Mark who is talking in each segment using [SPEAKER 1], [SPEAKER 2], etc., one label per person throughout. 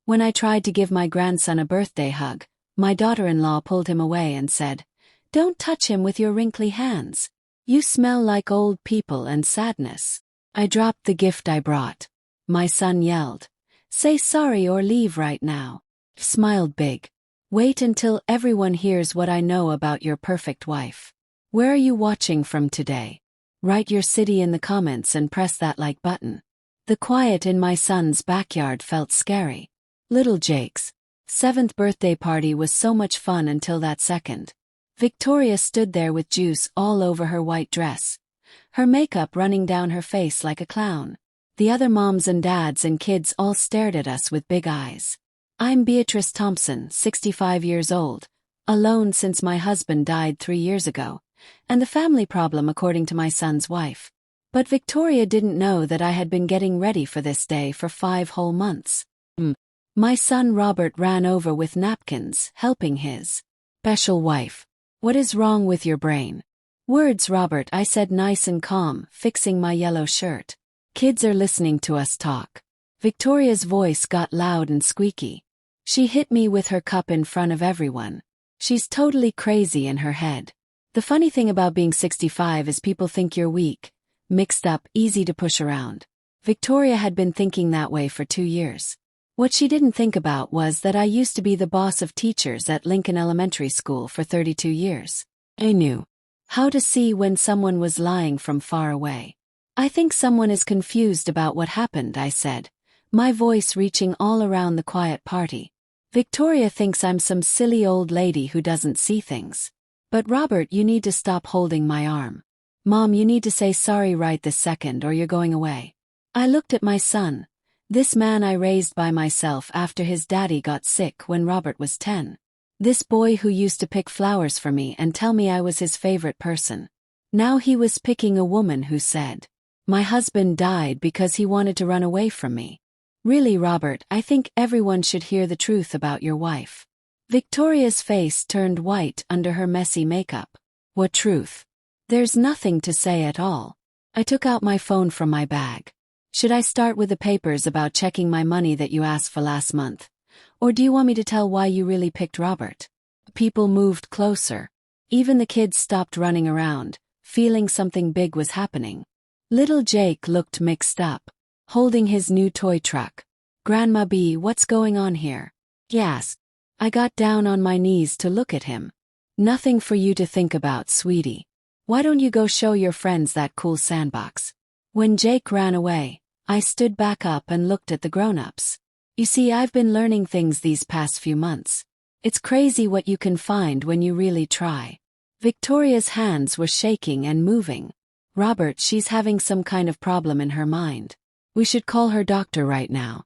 [SPEAKER 1] When I tried to give my grandson a birthday hug, my daughter-in-law pulled him away and said, "Don't touch him with your wrinkly hands. You smell like old people and sadness." I dropped the gift I brought. My son yelled, "Say sorry or leave right now." Smiled big. "Wait until everyone hears what I know about your perfect wife. Where are you watching from today? Write your city in the comments and press that like button." The quiet in my son's backyard felt scary. Little Jake's 7th birthday party was so much fun until that second. Victoria stood there with juice all over her white dress, her makeup running down her face like a clown. The other moms and dads and kids all stared at us with big eyes. I'm Beatrice Thompson, 65 years old, alone since my husband died 3 years ago, and the family problem according to my son's wife. But Victoria didn't know that I had been getting ready for this day for 5 whole months. My son Robert ran over with napkins, helping his special wife. "What is wrong with your brain?" "Words, Robert," I said nice and calm, fixing my yellow shirt. "Kids are listening to us talk." Victoria's voice got loud and squeaky. She hit me with her cup in front of everyone. She's totally crazy in her head. The funny thing about being 65 is people think you're weak, mixed up, easy to push around. Victoria had been thinking that way for 2 years. What she didn't think about was that I used to be the boss of teachers at Lincoln Elementary School for 32 years. I knew how to see when someone was lying from far away. "I think someone is confused about what happened," I said, my voice reaching all around the quiet party. "Victoria thinks I'm some silly old lady who doesn't see things. But Robert, you need to stop holding my arm. Mom, you need to say sorry right this second or you're going away." I looked at my son, this man I raised by myself after his daddy got sick when Robert was 10. This boy who used to pick flowers for me and tell me I was his favorite person. Now he was picking a woman who said, "My husband died because he wanted to run away from me." "Really, Robert, I think everyone should hear the truth about your wife." Victoria's face turned white under her messy makeup. "What truth?" "There's nothing to say at all." I took out my phone from my bag. "Should I start with the papers about checking my money that you asked for last month? Or do you want me to tell why you really picked Robert?" People moved closer. Even the kids stopped running around, feeling something big was happening. Little Jake looked mixed up, holding his new toy truck. "Grandma B, what's going on here?" "Yes." I got down on my knees to look at him. "Nothing for you to think about, sweetie. Why don't you go show your friends that cool sandbox?" When Jake ran away, I stood back up and looked at the grown-ups. "You see, I've been learning things these past few months. It's crazy what you can find when you really try." Victoria's hands were shaking and moving. "Robert, she's having some kind of problem in her mind. We should call her doctor right now."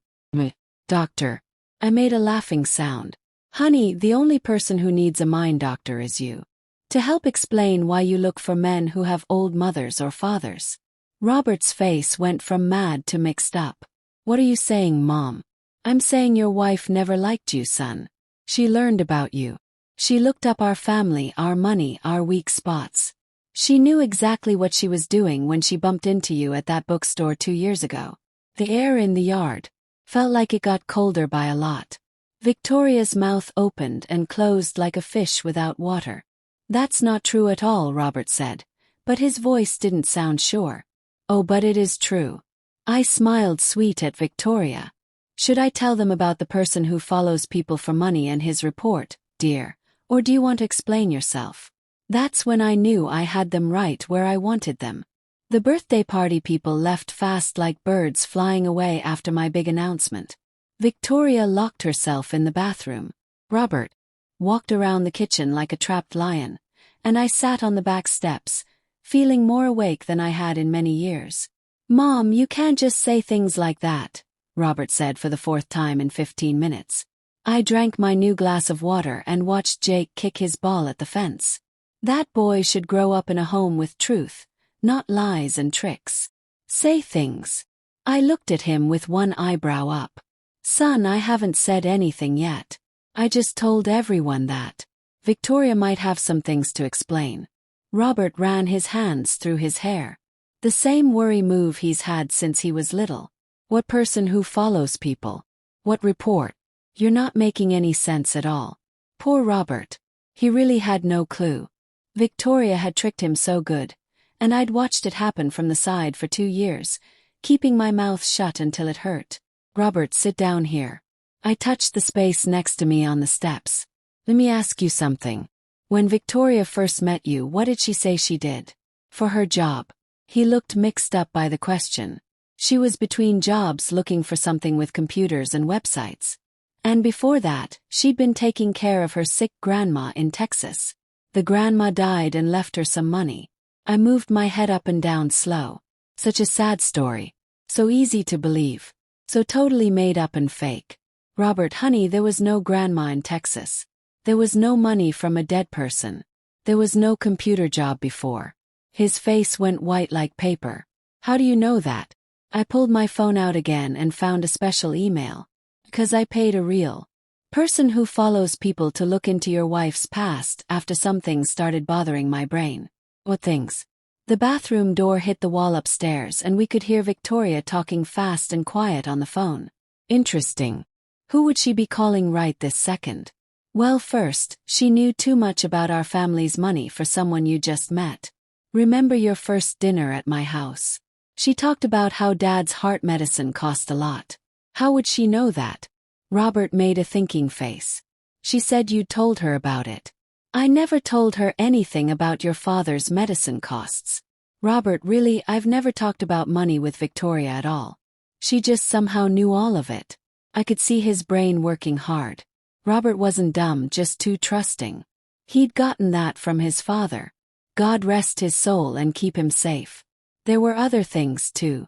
[SPEAKER 1] "Doctor." I made a laughing sound. "Honey, the only person who needs a mind doctor is you. To help explain why you look for men who have old mothers or fathers." Robert's face went from mad to mixed up. "What are you saying, Mom?" "I'm saying your wife never liked you, son. She learned about you. She looked up our family, our money, our weak spots. She knew exactly what she was doing when she bumped into you at that bookstore 2 years ago." The air in the yard felt like it got colder by a lot. Victoria's mouth opened and closed like a fish without water. "That's not true at all," Robert said, but his voice didn't sound sure. "Oh, but it is true." I smiled sweet at Victoria. "Should I tell them about the person who follows people for money and his report, dear? Or do you want to explain yourself?" That's when I knew I had them right where I wanted them. The birthday party people left fast like birds flying away after my big announcement. Victoria locked herself in the bathroom. Robert walked around the kitchen like a trapped lion, and I sat on the back steps, feeling more awake than I had in many years. "Mom, you can't just say things like that," Robert said for the 4th time in 15 minutes. I drank my new glass of water and watched Jake kick his ball at the fence. That boy should grow up in a home with truth, not lies and tricks. "Say things." I looked at him with one eyebrow up. "Son, I haven't said anything yet. I just told everyone that." Victoria might have some things to explain. Robert ran his hands through his hair. "The same worry move he's had since he was little." "What person who follows people? What report?" You're not making any sense at all. Poor Robert. He really had no clue. Victoria had tricked him so good, and I'd watched it happen from the side for 2 years, keeping my mouth shut until it hurt. Robert, sit down here. I touched the space next to me on the steps. Let me ask you something. When Victoria first met you, what did she say she did? For her job. He looked mixed up by the question. She was between jobs looking for something with computers and websites. And before that, she'd been taking care of her sick grandma in Texas. The grandma died and left her some money. I moved my head up and down slow. Such a sad story. So easy to believe. So totally made up and fake. Robert, honey, there was no grandma in Texas. There was no money from a dead person. There was no computer job before. His face went white like paper. How do you know that? I pulled my phone out again and found a special email. Because I paid a real person who follows people to look into your wife's past after some things started bothering my brain. What things? The bathroom door hit the wall upstairs and we could hear Victoria talking fast and quiet on the phone. Interesting. Who would she be calling right this second? Well, first, she knew too much about our family's money for someone you just met. Remember your first dinner at my house? She talked about how Dad's heart medicine cost a lot. How would she know that? Robert made a thinking face. She said you'd told her about it. I never told her anything about your father's medicine costs. Robert, really, I've never talked about money with Victoria at all. She just somehow knew all of it. I could see his brain working hard. Robert wasn't dumb, just too trusting. He'd gotten that from his father. God rest his soul and keep him safe. There were other things too.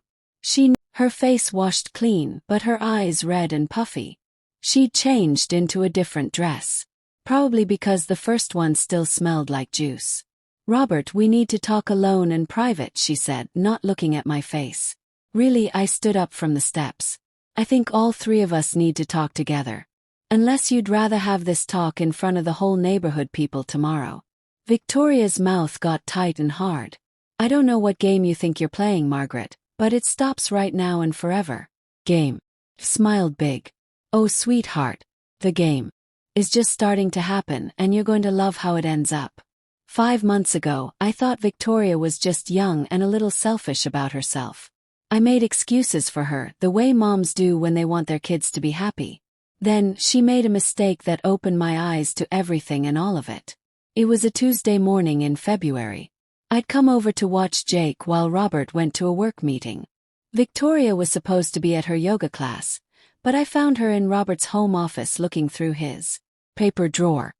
[SPEAKER 1] Her face washed clean, but her eyes red and puffy. She'd changed into a different dress. Probably because the first one still smelled like juice. Robert, we need to talk alone and private, she said, not looking at my face. Really, I stood up from the steps. I think all three of us need to talk together. Unless you'd rather have this talk in front of the whole neighborhood people tomorrow. Victoria's mouth got tight and hard. I don't know what game you think you're playing, Margaret, but it stops right now and forever. Game. Smiled big. Oh, sweetheart. The game is just starting to happen and you're going to love how it ends up. 5 months ago, I thought Victoria was just young and a little selfish about herself. I made excuses for her, the way moms do when they want their kids to be happy. Then, she made a mistake that opened my eyes to everything and all of it. It was a Tuesday morning in February. I'd come over to watch Jake while Robert went to a work meeting. Victoria was supposed to be at her yoga class, but I found her in Robert's home office looking through his paper drawer.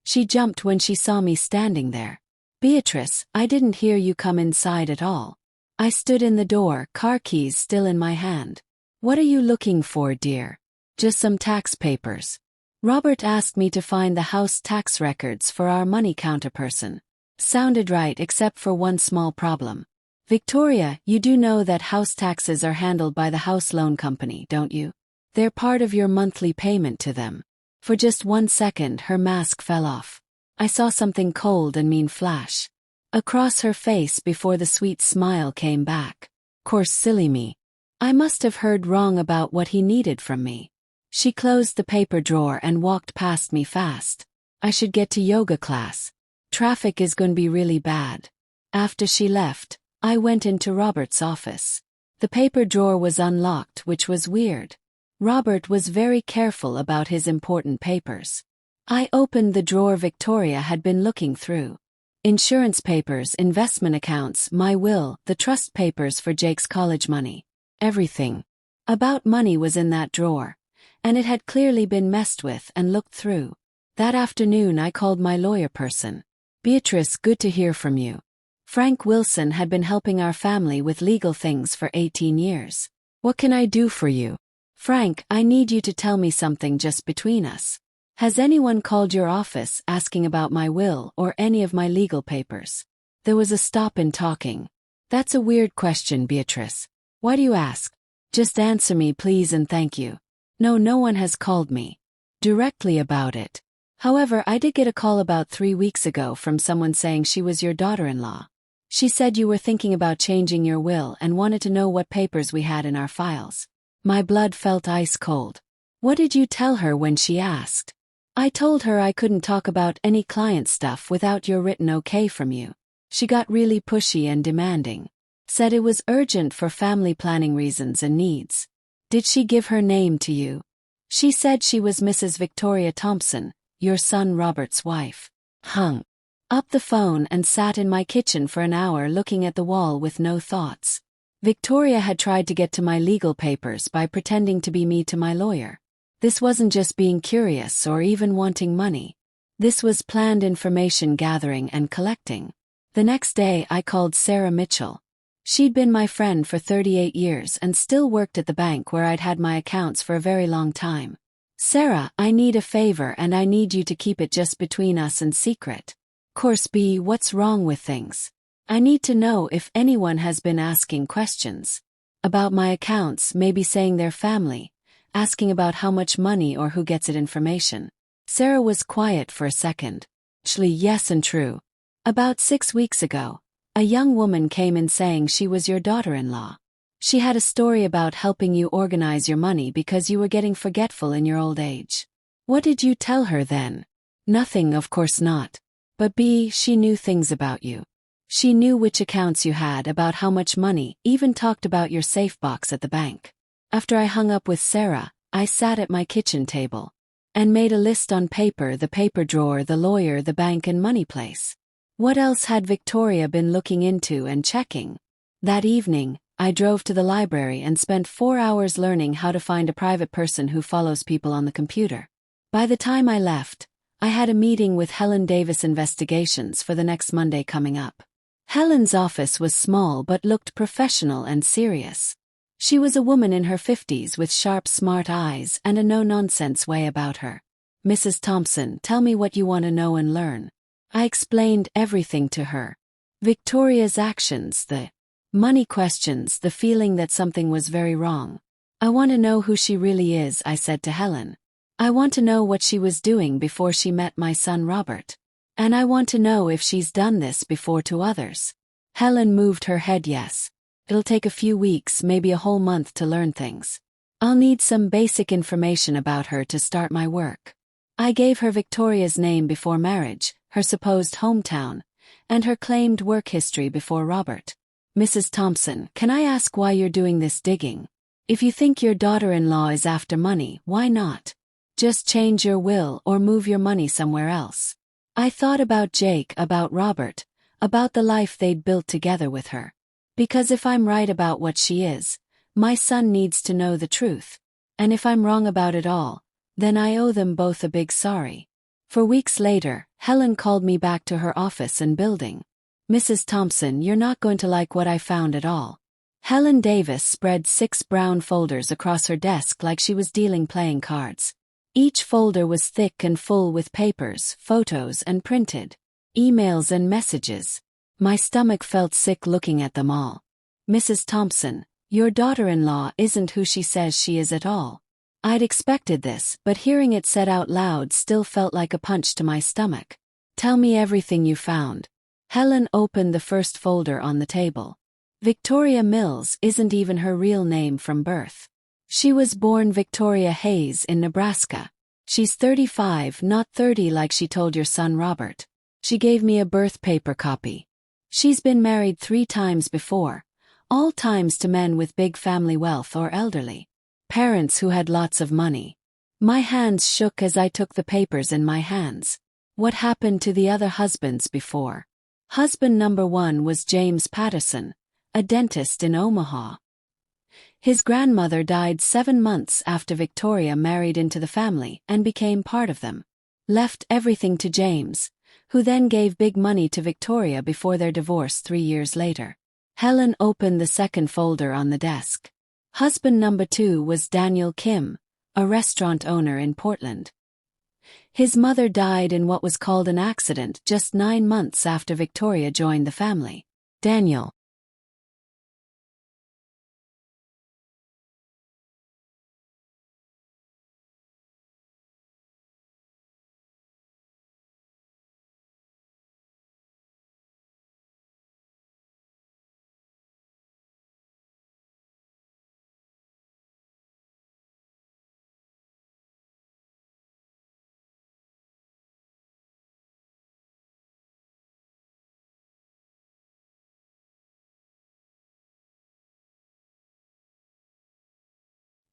[SPEAKER 1] She jumped when she saw me standing there. Beatrice, I didn't hear you come inside at all. I stood in the door, car keys still in my hand. What are you looking for, dear? Just some tax papers. Robert asked me to find the house tax records for our money counter person. Sounded right except for one small problem. Victoria, you do know that house taxes are handled by the house loan company, don't you? They're part of your monthly payment to them. For just 1 second her mask fell off. I saw something cold and mean flash across her face before the sweet smile came back. Course, silly me. I must have heard wrong about what he needed from me. She closed the paper drawer and walked past me fast. I should get to yoga class. Traffic is going to be really bad. After she left, I went into Robert's office. The paper drawer was unlocked, which was weird. Robert was very careful about his important papers. I opened the drawer Victoria had been looking through. Insurance papers, investment accounts, my will, the trust papers for Jake's college money. Everything about money was in that drawer, and it had clearly been messed with and looked through. That afternoon I called my lawyer person. Beatrice, good to hear from you. Frank Wilson had been helping our family with legal things for 18 years. What can I do for you? Frank, I need you to tell me something just between us. Has anyone called your office asking about my will or any of my legal papers? There was a stop in talking. That's a weird question, Beatrice. Why do you ask? Just answer me, please, and thank you. No, no one has called me directly about it. However, I did get a call about 3 weeks ago from someone saying she was your daughter-in-law. She said you were thinking about changing your will and wanted to know what papers we had in our files. My blood felt ice cold. What did you tell her when she asked? I told her I couldn't talk about any client stuff without your written okay from you. She got really pushy and demanding. Said it was urgent for family planning reasons and needs. Did she give her name to you? She said she was Mrs. Victoria Thompson, your son Robert's wife. Hung up the phone and sat in my kitchen for an hour looking at the wall with no thoughts. Victoria had tried to get to my legal papers by pretending to be me to my lawyer. This wasn't just being curious or even wanting money. This was planned information gathering and collecting. The next day I called Sarah Mitchell. She'd been my friend for 38 years and still worked at the bank where I'd had my accounts for a very long time. Sarah, I need a favor and I need you to keep it just between us and secret. Course B, what's wrong with things? I need to know if anyone has been asking questions. About my accounts, maybe saying their family, asking about how much money or who gets it information. Sarah was quiet for a second. Actually, yes and true. About 6 weeks ago, a young woman came in saying she was your daughter-in-law. She had a story about helping you organize your money because you were getting forgetful in your old age. What did you tell her then? Nothing, of course not. But B, she knew things about you. She knew which accounts you had, about how much money, even talked about your safe box at the bank. After I hung up with Sarah, I sat at my kitchen table and made a list on paper: the paper drawer, the lawyer, the bank, and money place. What else had Victoria been looking into and checking? That evening, I drove to the library and spent 4 hours learning how to find a private person who follows people on the computer. By the time I left, I had a meeting with Helen Davis Investigations for the next Monday coming up. Helen's office was small but looked professional and serious. She was a woman in her 50s with sharp, smart eyes and a no-nonsense way about her. Mrs. Thompson, tell me what you want to know and learn. I explained everything to her. Victoria's actions, the money questions, the feeling that something was very wrong. I want to know who she really is, I said to Helen. I want to know what she was doing before she met my son Robert. And I want to know if she's done this before to others. Helen moved her head yes. It'll take a few weeks, maybe a whole month to learn things. I'll need some basic information about her to start my work. I gave her Victoria's name before marriage, her supposed hometown, and her claimed work history before Robert. Mrs. Thompson, can I ask why you're doing this digging? If you think your daughter-in-law is after money, why not? Just change your will or move your money somewhere else. I thought about Jake, about Robert, about the life they'd built together with her. Because if I'm right about what she is, my son needs to know the truth. And if I'm wrong about it all, then I owe them both a big sorry. For weeks later, Helen called me back to her office and building. Mrs. Thompson, you're not going to like what I found at all. Helen Davis spread 6 brown folders across her desk like she was dealing playing cards. Each folder was thick and full with papers, photos, and printed emails and messages. My stomach felt sick looking at them all. Mrs. Thompson, your daughter-in-law isn't who she says she is at all. I'd expected this, but hearing it said out loud still felt like a punch to my stomach. Tell me everything you found. Helen opened the first folder on the table. Victoria Mills isn't even her real name from birth. She was born Victoria Hayes in Nebraska. She's 35, not 30 like she told your son Robert. She gave me a birth paper copy. She's been married 3 times before, all times to men with big family wealth or elderly parents who had lots of money. My hands shook as I took the papers in my hands. What happened to the other husbands before? Husband number 1 was James Patterson, a dentist in Omaha. His grandmother died 7 months after Victoria married into the family and became part of them. Left everything to James, who then gave big money to Victoria before their divorce 3 years later. Helen opened the second folder on the desk. Husband number 2 was Daniel Kim, a restaurant owner in Portland. His mother died in what was called an accident just 9 months after Victoria joined the family. Daniel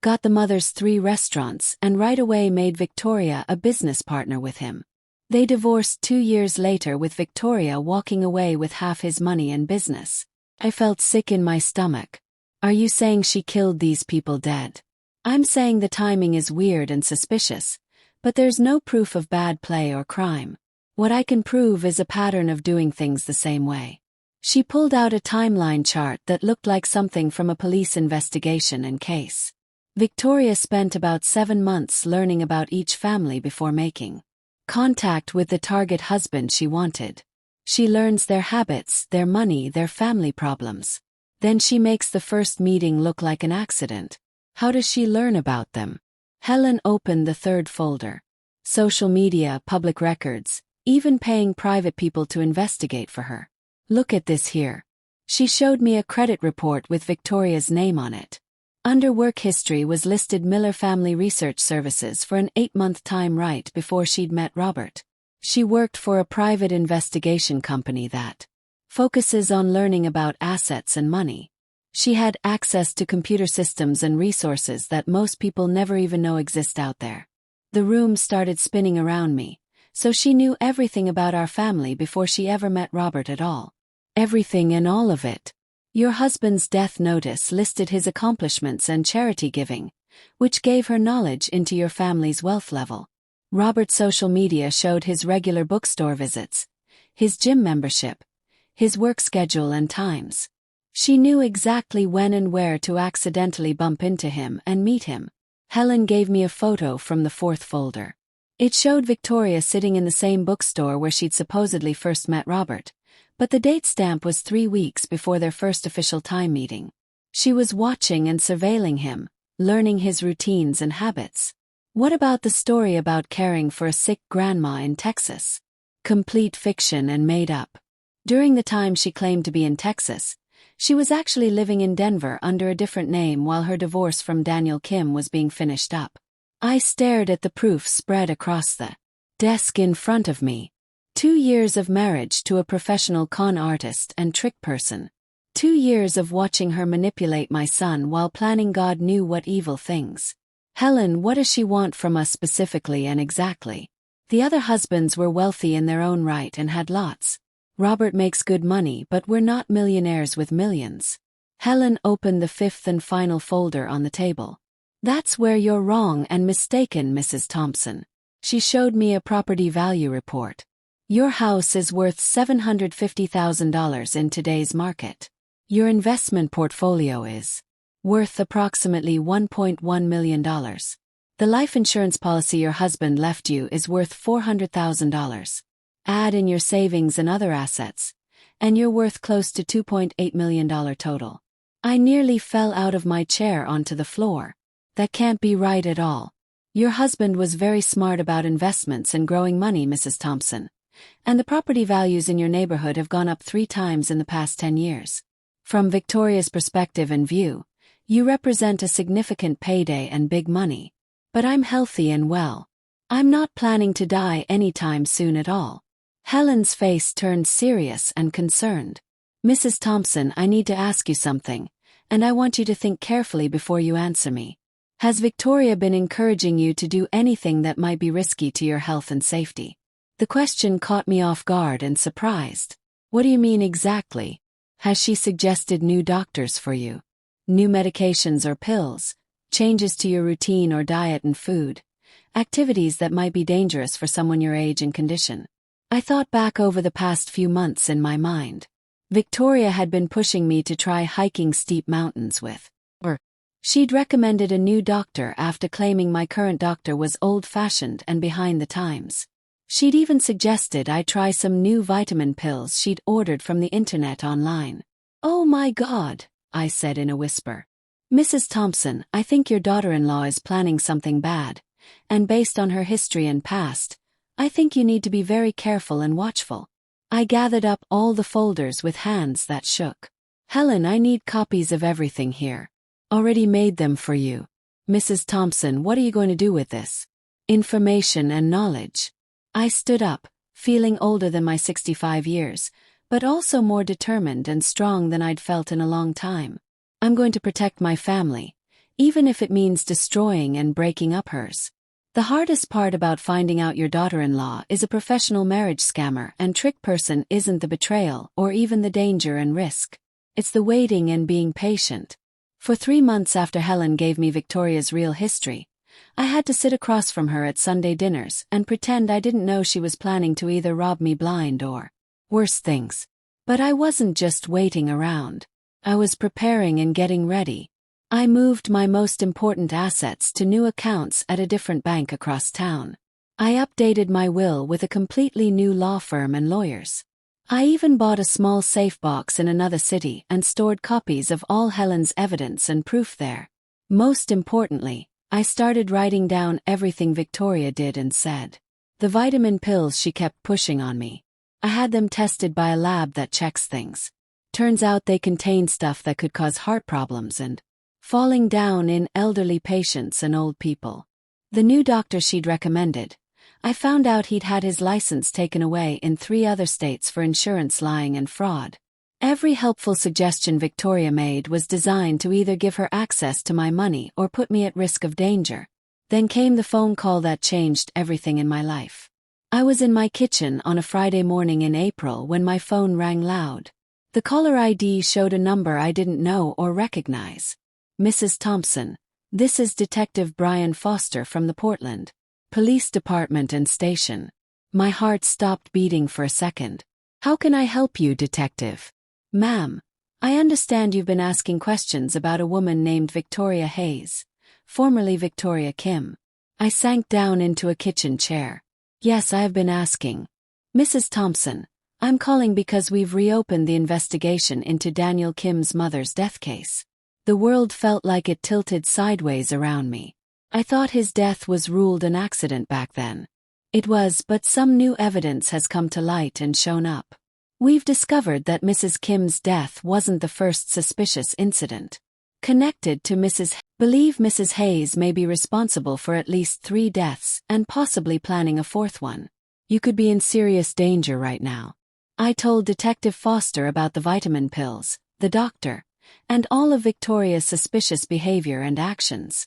[SPEAKER 1] got the mother's 3 restaurants, and right away made Victoria a business partner with him. They divorced 2 years later, with Victoria walking away with half his money and business. I felt sick in my stomach. Are you saying she killed these people dead? I'm saying the timing is weird and suspicious, but there's no proof of bad play or crime. What I can prove is a pattern of doing things the same way. She pulled out a timeline chart that looked like something from a police investigation and case. Victoria spent about 7 months learning about each family before making contact with the target husband she wanted. She learns their habits, their money, their family problems. Then she makes the first meeting look like an accident. How does she learn about them? Helen opened the 3rd folder. Social media, public records, even paying private people to investigate for her. Look at this here. She showed me a credit report with Victoria's name on it. Under work history was listed Miller Family Research Services for an 8-month time right before she'd met Robert. She worked for a private investigation company that focuses on learning about assets and money. She had access to computer systems and resources that most people never even know exist out there. The room started spinning around me, so she knew everything about our family before she ever met Robert at all. Everything and all of it. Your husband's death notice listed his accomplishments and charity giving, which gave her knowledge into your family's wealth level. Robert's social media showed his regular bookstore visits, his gym membership, his work schedule and times. She knew exactly when and where to accidentally bump into him and meet him. Helen gave me a photo from the 4th folder. It showed Victoria sitting in the same bookstore where she'd supposedly first met Robert, but the date stamp was 3 weeks before their first official time meeting. She was watching and surveilling him, learning his routines and habits. What about the story about caring for a sick grandma in Texas? Complete fiction and made up. During the time she claimed to be in Texas, she was actually living in Denver under a different name while her divorce from Daniel Kim was being finished up. I stared at the proof spread across the desk in front of me. 2 years of marriage to a professional con artist and trick person. 2 years of watching her manipulate my son while planning God knew what evil things. Helen, what does she want from us specifically and exactly? The other husbands were wealthy in their own right and had lots. Robert makes good money, but we're not millionaires with millions. Helen opened the 5th and final folder on the table. That's where you're wrong and mistaken, Mrs. Thompson. She showed me a property value report. Your house is worth $750,000 in today's market. Your investment portfolio is worth approximately $1.1 million. The life insurance policy your husband left you is worth $400,000. Add in your savings and other assets, and you're worth close to $2.8 million total. I nearly fell out of my chair onto the floor. That can't be right at all. Your husband was very smart about investments and growing money, Mrs. Thompson. And the property values in your neighborhood have gone up 3 times in the past 10 years. From Victoria's perspective and view, you represent a significant payday and big money. But I'm healthy and well. I'm not planning to die anytime soon at all. Helen's face turned serious and concerned. Mrs. Thompson, I need to ask you something, and I want you to think carefully before you answer me. Has Victoria been encouraging you to do anything that might be risky to your health and safety? The question caught me off guard and surprised. What do you mean exactly? Has she suggested new doctors for you? New medications or pills? Changes to your routine or diet and food? Activities that might be dangerous for someone your age and condition? I thought back over the past few months in my mind. Victoria had been pushing me to try hiking steep mountains with her. She'd recommended a new doctor after claiming my current doctor was old-fashioned and behind the times. She'd even suggested I try some new vitamin pills she'd ordered from the internet online. Oh my God, I said in a whisper. Mrs. Thompson, I think your daughter-in-law is planning something bad, and based on her history and past, I think you need to be very careful and watchful. I gathered up all the folders with hands that shook. Helen, I need copies of everything here. Already made them for you. Mrs. Thompson, what are you going to do with this information and knowledge? I stood up, feeling older than my 65 years, but also more determined and strong than I'd felt in a long time. I'm going to protect my family. even if it means destroying and breaking up hers. The hardest part about finding out your daughter-in-law is a professional marriage scammer and trick person isn't the betrayal or even the danger and risk. It's the waiting and being patient. For 3 months after Helen gave me Victoria's real history, I had to sit across from her at Sunday dinners and pretend I didn't know she was planning to either rob me blind or worse things. But I wasn't just waiting around. I was preparing and getting ready. I moved my most important assets to new accounts at a different bank across town. I updated my will with a completely new law firm and lawyers. I even bought a small safe box in another city and stored copies of all Helen's evidence and proof there. Most importantly, I started writing down everything Victoria did and said. The vitamin pills she kept pushing on me. I had them tested by a lab that checks things. Turns out they contained stuff that could cause heart problems and falling down in elderly patients and old people. The new doctor she'd recommended, I found out he'd had his license taken away in 3 other states for insurance lying and fraud. Every helpful suggestion Victoria made was designed to either give her access to my money or put me at risk of danger. Then came the phone call that changed everything in my life. I was in my kitchen on a Friday morning in April when my phone rang loud. The caller ID showed a number I didn't know or recognize. Mrs. Thompson, this is Detective Brian Foster from the Portland Police Department and Station. My heart stopped beating for a second. How can I help you, Detective? Ma'am, I understand you've been asking questions about a woman named Victoria Hayes, formerly Victoria Kim. I sank down into a kitchen chair. Yes, I have been asking. Mrs. Thompson, I'm calling because we've reopened the investigation into Daniel Kim's mother's death case. The world felt like it tilted sideways around me. I thought his death was ruled an accident back then. It was, but some new evidence has come to light and shown up. We've discovered that Mrs. Kim's death wasn't the first suspicious incident. Connected to believe Mrs. Hayes may be responsible for at least 3 deaths and possibly planning a 4th one. You could be in serious danger right now. I told Detective Foster about the vitamin pills, the doctor, and all of Victoria's suspicious behavior and actions.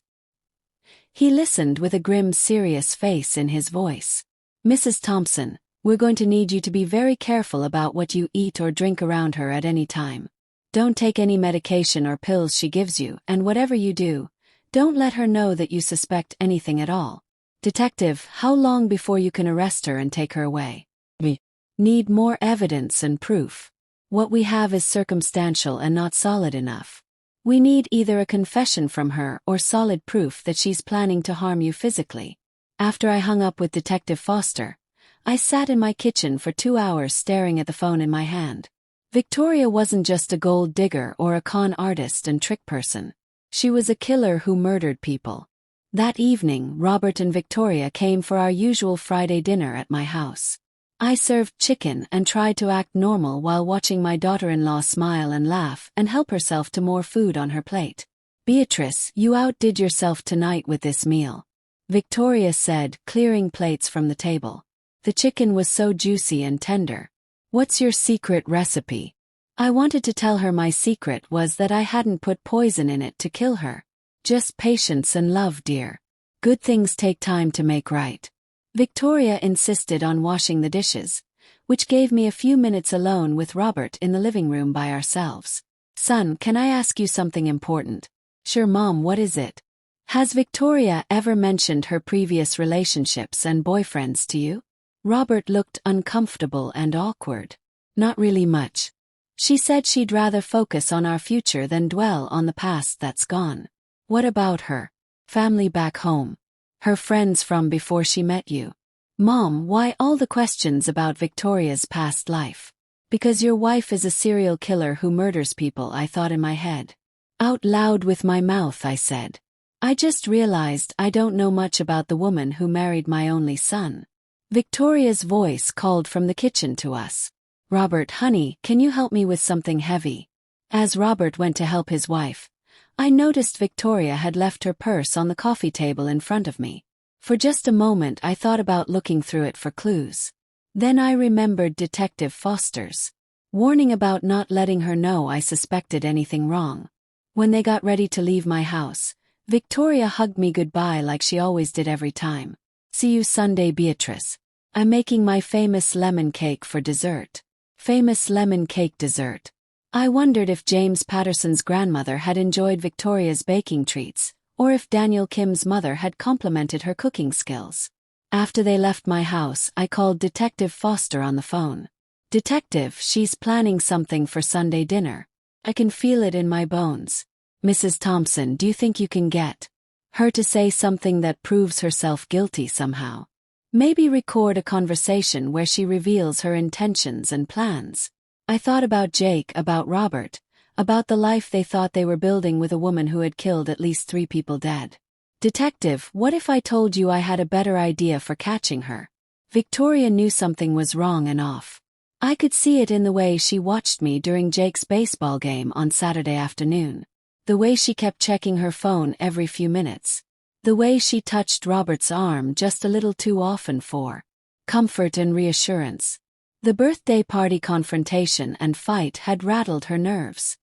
[SPEAKER 1] He listened with a grim, serious face in his voice. Mrs. Thompson, we're going to need you to be very careful about what you eat or drink around her at any time. Don't take any medication or pills she gives you, and whatever you do, don't let her know that you suspect anything at all. Detective, how long before you can arrest her and take her away? We need more evidence and proof. What we have is circumstantial and not solid enough. We need either a confession from her or solid proof that she's planning to harm you physically. After I hung up with Detective Foster, I sat in my kitchen for 2 hours staring at the phone in my hand. Victoria wasn't just a gold digger or a con artist and trick person. She was a killer who murdered people. That evening, Robert and Victoria came for our usual Friday dinner at my house. I served chicken and tried to act normal while watching my daughter-in-law smile and laugh and help herself to more food on her plate. Beatrice, you outdid yourself tonight with this meal, Victoria said, clearing plates from the table. The chicken was so juicy and tender. What's your secret recipe? I wanted to tell her my secret was that I hadn't put poison in it to kill her. Just patience and love, dear. Good things take time to make right. Victoria insisted on washing the dishes, which gave me a few minutes alone with Robert in the living room by ourselves. Son, can I ask you something important? Sure, Mom, what is it? Has Victoria ever mentioned her previous relationships and boyfriends to you? Robert looked uncomfortable and awkward. Not really much. She said she'd rather focus on our future than dwell on the past that's gone. What about her family back home? Her friends from before she met you? Mom, why all the questions about Victoria's past life? Because your wife is a serial killer who murders people, I thought in my head. Out loud with my mouth, I said. I just realized I don't know much about the woman who married my only son. Victoria's voice called from the kitchen to us. Robert, honey, can you help me with something heavy? As Robert went to help his wife, I noticed Victoria had left her purse on the coffee table in front of me. For just a moment I thought about looking through it for clues. Then I remembered Detective Foster's warning about not letting her know I suspected anything wrong. When they got ready to leave my house, Victoria hugged me goodbye like she always did every time. See you Sunday, Beatrice. I'm making my famous lemon cake for dessert. Famous lemon cake dessert. I wondered if James Patterson's grandmother had enjoyed Victoria's baking treats, or if Daniel Kim's mother had complimented her cooking skills. After they left my house, I called Detective Foster on the phone. Detective, she's planning something for Sunday dinner. I can feel it in my bones. Mrs. Thompson, do you think you can get her to say something that proves herself guilty somehow? Maybe record a conversation where she reveals her intentions and plans. I thought about Jake, about Robert, about the life they thought they were building with a woman who had killed at least 3 people dead. Detective, what if I told you I had a better idea for catching her? Victoria knew something was wrong and off. I could see it in the way she watched me during Jake's baseball game on Saturday afternoon. The way she kept checking her phone every few minutes. The way she touched Robert's arm just a little too often for comfort and reassurance. The birthday party confrontation and fight had rattled her nerves.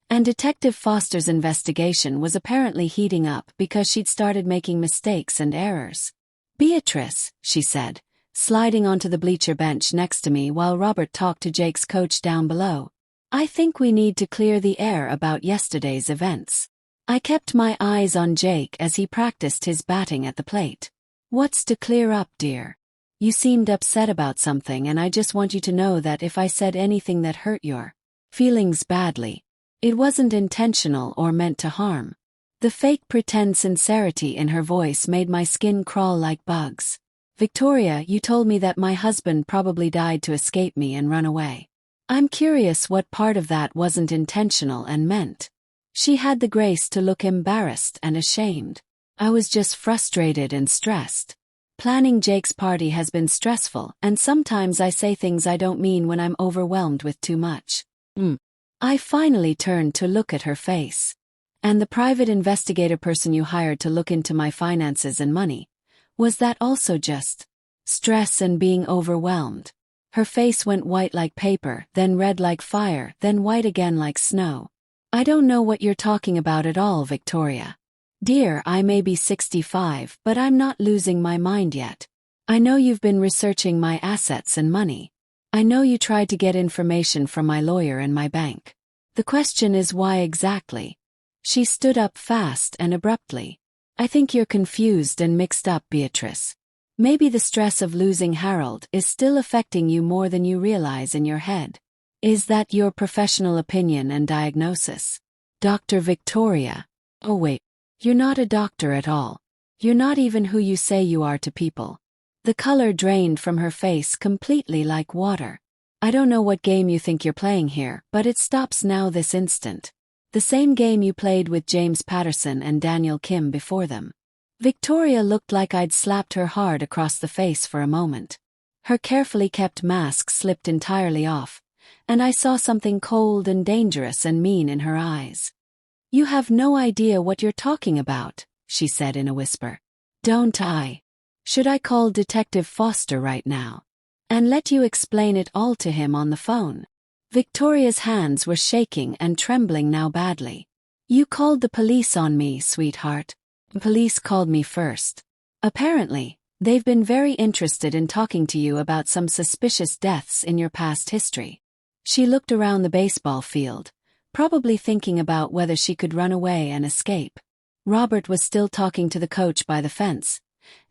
[SPEAKER 1] And Detective Foster's investigation was apparently heating up because she'd started making mistakes and errors. Beatrice, she said, sliding onto the bleacher bench next to me while Robert talked to Jake's coach down below. I think we need to clear the air about yesterday's events. I kept my eyes on Jake as he practiced his batting at the plate. What's to clear up, dear? You seemed upset about something, and I just want you to know that if I said anything that hurt your feelings badly, it wasn't intentional or meant to harm. The fake pretend sincerity in her voice made my skin crawl like bugs. Victoria, you told me that my husband probably died to escape me and run away. I'm curious what part of that wasn't intentional and meant. She had the grace to look embarrassed and ashamed. I was just frustrated and stressed. Planning Jake's party has been stressful, and sometimes I say things I don't mean when I'm overwhelmed with too much. I finally turned to look at her face. And the private investigator person you hired to look into my finances and money, was that also just stress and being overwhelmed? Her face went white like paper, then red like fire, then white again like snow. I don't know what you're talking about at all, Victoria. Dear, I may be 65, but I'm not losing my mind yet. I know you've been researching my assets and money. I know you tried to get information from my lawyer and my bank. The question is why exactly? She stood up fast and abruptly. I think you're confused and mixed up, Beatrice. Maybe the stress of losing Harold is still affecting you more than you realize in your head. Is that your professional opinion and diagnosis? Dr. Victoria. Oh wait. You're not a doctor at all. You're not even who you say you are to people. The color drained from her face completely like water. I don't know what game you think you're playing here, but it stops now this instant. The same game you played with James Patterson and Daniel Kim before them. Victoria looked like I'd slapped her hard across the face for a moment. Her carefully kept mask slipped entirely off, and I saw something cold and dangerous and mean in her eyes. You have no idea what you're talking about, she said in a whisper. Don't I? Should I call Detective Foster right now? And let you explain it all to him on the phone? Victoria's hands were shaking and trembling now badly. You called the police on me, sweetheart. The police called me first. Apparently, they've been very interested in talking to you about some suspicious deaths in your past history. She looked around the baseball field, probably thinking about whether she could run away and escape. Robert was still talking to the coach by the fence,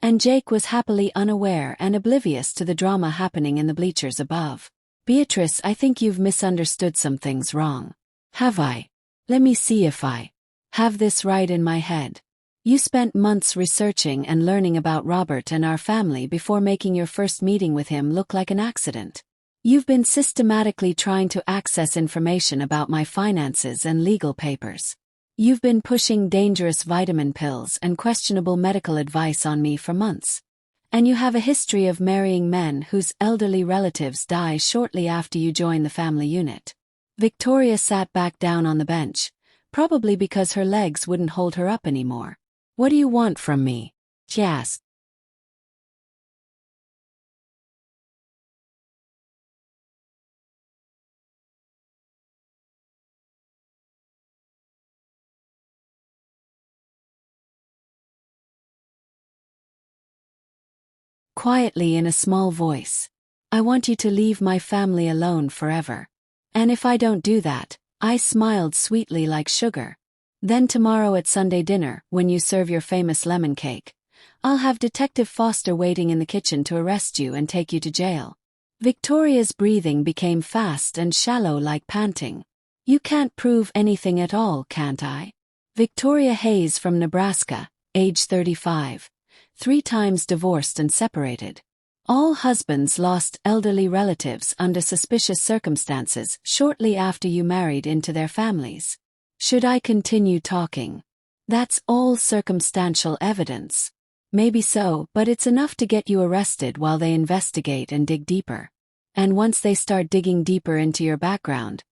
[SPEAKER 1] and Jake was happily unaware and oblivious to the drama happening in the bleachers above. Beatrice, I think you've misunderstood some things wrong. Have I? Let me see if I have this right in my head. You spent months researching and learning about Robert and our family before making your first meeting with him look like an accident. You've been systematically trying to access information about my finances and legal papers. You've been pushing dangerous vitamin pills and questionable medical advice on me for months. And you have a history of marrying men whose elderly relatives die shortly after you join the family unit. Victoria sat back down on the bench, probably because her legs wouldn't hold her up anymore. What do you want from me? She asked. quietly in a small voice. I want you to leave my family alone forever. And if I don't do that, I smiled sweetly like sugar. Then tomorrow at Sunday dinner, when you serve your famous lemon cake, I'll have Detective Foster waiting in the kitchen to arrest you and take you to jail. Victoria's breathing became fast and shallow like panting. You can't prove anything at all, can't I? Victoria Hayes from Nebraska, age 35. 3 times divorced and separated. All husbands lost elderly relatives under suspicious circumstances shortly after you married into their families. Should I continue talking? That's all circumstantial evidence. Maybe so, but it's enough to get you arrested while they investigate and dig deeper. And once they start digging deeper into your background,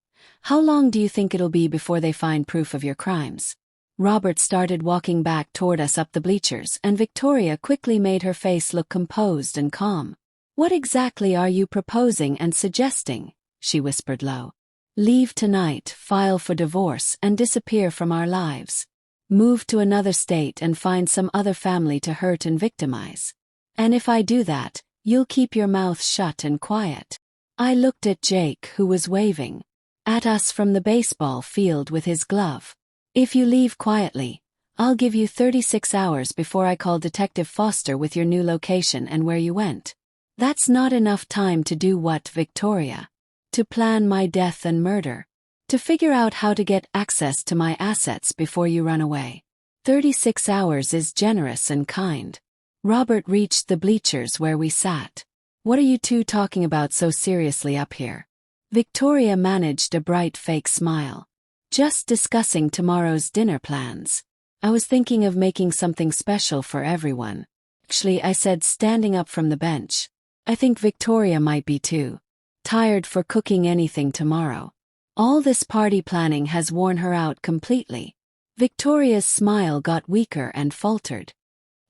[SPEAKER 1] how long do you think it'll be before they find proof of your crimes? Robert started walking back toward us up the bleachers, and Victoria quickly made her face look composed and calm. What exactly are you proposing and suggesting? She whispered low. Leave tonight, file for divorce, and disappear from our lives. Move to another state and find some other family to hurt and victimize. And if I do that, you'll keep your mouth shut and quiet. I looked at Jake, who was waving at us from the baseball field with his glove. If you leave quietly, I'll give you 36 hours before I call Detective Foster with your new location and where you went. That's not enough time to do what, Victoria? To plan my death and murder. To figure out how to get access to my assets before you run away. 36 hours is generous and kind. Robert reached the bleachers where we sat. What are you two talking about so seriously up here? Victoria managed a bright fake smile. Just discussing tomorrow's dinner plans. I was thinking of making something special for everyone. Actually, I said, standing up from the bench. I think Victoria might be too tired for cooking anything tomorrow. All this party planning has worn her out completely. Victoria's smile got weaker and faltered.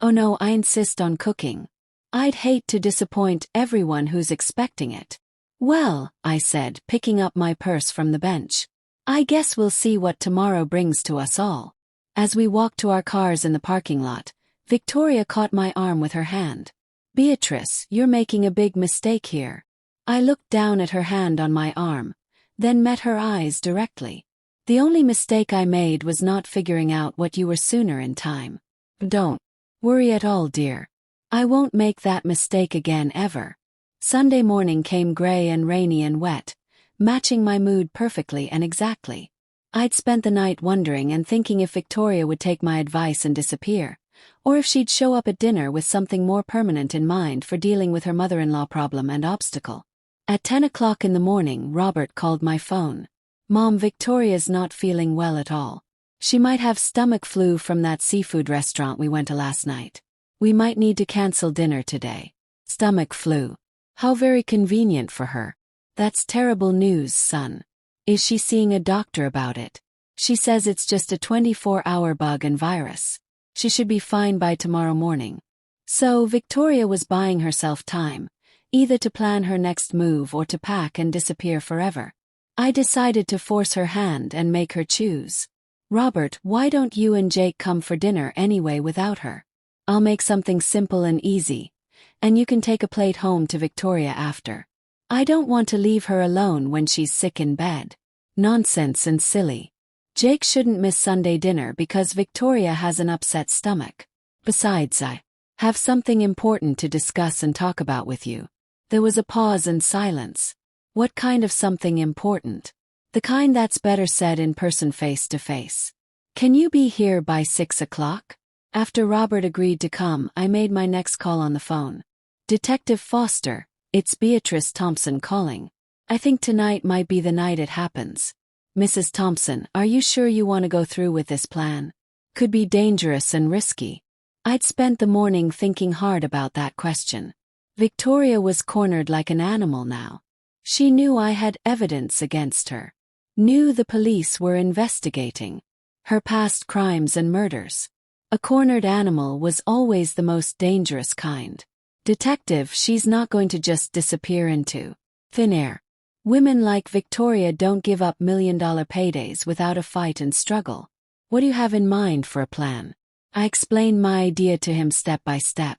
[SPEAKER 1] Oh no, I insist on cooking. I'd hate to disappoint everyone who's expecting it. Well, I said, picking up my purse from the bench. I guess we'll see what tomorrow brings to us all. As we walked to our cars in the parking lot, Victoria caught my arm with her hand. Beatrice, you're making a big mistake here. I looked down at her hand on my arm, then met her eyes directly. The only mistake I made was not figuring out what you were sooner in time. Don't worry at all, dear. I won't make that mistake again ever. Sunday morning came gray and rainy and wet, matching my mood perfectly and exactly. I'd spent the night wondering and thinking if Victoria would take my advice and disappear, or if she'd show up at dinner with something more permanent in mind for dealing with her mother-in-law problem and obstacle. At 10 o'clock in the morning, Robert called my phone. Mom, Victoria's not feeling well at all. She might have stomach flu from that seafood restaurant we went to last night. We might need to cancel dinner today. Stomach flu. How very convenient for her. That's terrible news, son. Is she seeing a doctor about it? She says it's just a 24-hour bug and virus. She should be fine by tomorrow morning. So Victoria was buying herself time, either to plan her next move or to pack and disappear forever. I decided to force her hand and make her choose. Robert, why don't you and Jake come for dinner anyway without her? I'll make something simple and easy, and you can take a plate home to Victoria after. I don't want to leave her alone when she's sick in bed. Nonsense and silly. Jake shouldn't miss Sunday dinner because Victoria has an upset stomach. Besides, I have something important to discuss and talk about with you. There was a pause and silence. What kind of something important? The kind that's better said in person, face to face. Can you be here by 6 o'clock? After Robert agreed to come, I made my next call on the phone. Detective Foster, it's Beatrice Thompson calling. I think tonight might be the night it happens. Mrs. Thompson, are you sure you want to go through with this plan? Could be dangerous and risky. I'd spent the morning thinking hard about that question. Victoria was cornered like an animal now. She knew I had evidence against her. Knew the police were investigating her past crimes and murders. A cornered animal was always the most dangerous kind. Detective, she's not going to just disappear into thin air. Women like Victoria don't give up million-dollar paydays without a fight and struggle. What do you have in mind for a plan? I explained my idea to him step by step.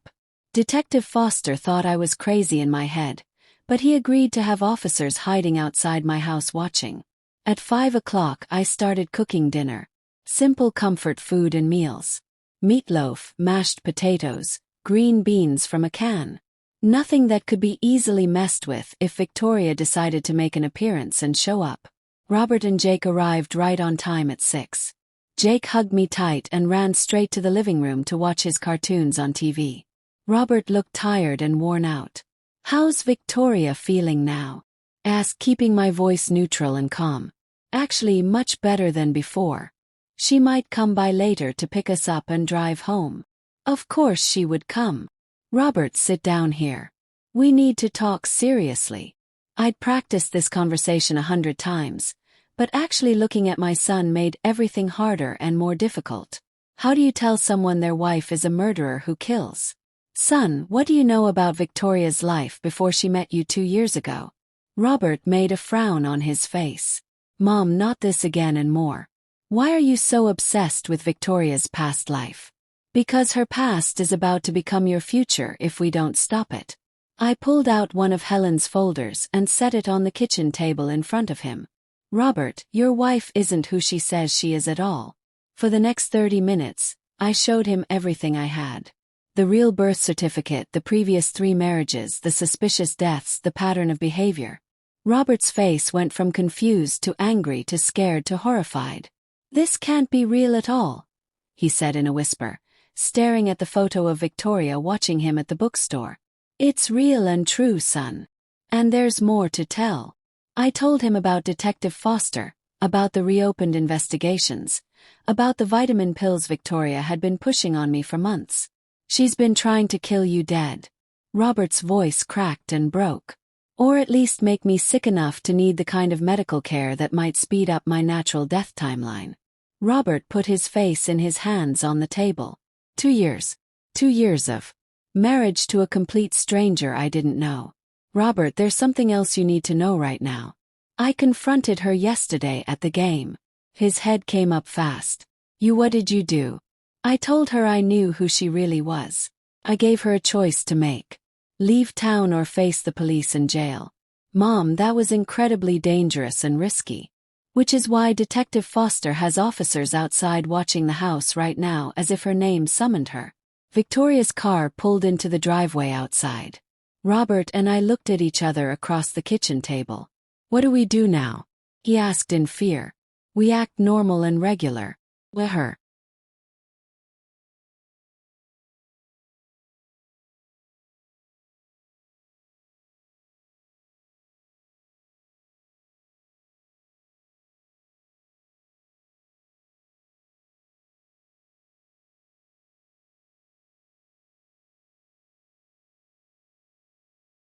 [SPEAKER 1] Detective Foster thought I was crazy in my head, but he agreed to have officers hiding outside my house watching. At 5 o'clock I started cooking dinner. Simple comfort food and meals. Meatloaf, mashed potatoes, green beans from a can. Nothing that could be easily messed with if Victoria decided to make an appearance and show up. Robert and Jake arrived right on time at 6. Jake hugged me tight and ran straight to the living room to watch his cartoons on TV. Robert looked tired and worn out. "How's Victoria feeling now?" asked, keeping my voice neutral and calm. "Actually, much better than before. She might come by later to pick us up and drive home." Of course she would come. "Robert, sit down here. We need to talk seriously." I'd practiced this conversation 100 times, but actually looking at my son made everything harder and more difficult. How do you tell someone their wife is a murderer who kills? "Son, what do you know about Victoria's life before she met you 2 years ago?" Robert made a frown on his face. "Mom, not this again and more. Why are you so obsessed with Victoria's past life?" "Because her past is about to become your future if we don't stop it." I pulled out one of Helen's folders and set it on the kitchen table in front of him. "Robert, your wife isn't who she says she is at all." For the next 30 minutes, I showed him everything I had. The real birth certificate, the previous 3 marriages, the suspicious deaths, the pattern of behavior. Robert's face went from confused to angry to scared to horrified. "This can't be real at all," he said in a whisper, staring at the photo of Victoria watching him at the bookstore. "It's real and true, son. And there's more to tell." I told him about Detective Foster, about the reopened investigations, about the vitamin pills Victoria had been pushing on me for months. "She's been trying to kill you dead." Robert's voice cracked and broke. "Or at least make me sick enough to need the kind of medical care that might speed up my natural death timeline." Robert put his face in his hands on the table. 2 years. 2 years of marriage to a complete stranger I didn't know. "Robert, there's something else you need to know right now. I confronted her yesterday at the game." His head came up fast. What did you do?" "I told her I knew who she really was. I gave her a choice to make. Leave town or face the police and jail." "Mom, that was incredibly dangerous and risky. Which is why Detective Foster has officers outside watching the house right now as if her name summoned her." Victoria's car pulled into the driveway outside. Robert and I looked at each other across the kitchen table. "What do we do now?" he asked in fear. "We act normal and regular. With her."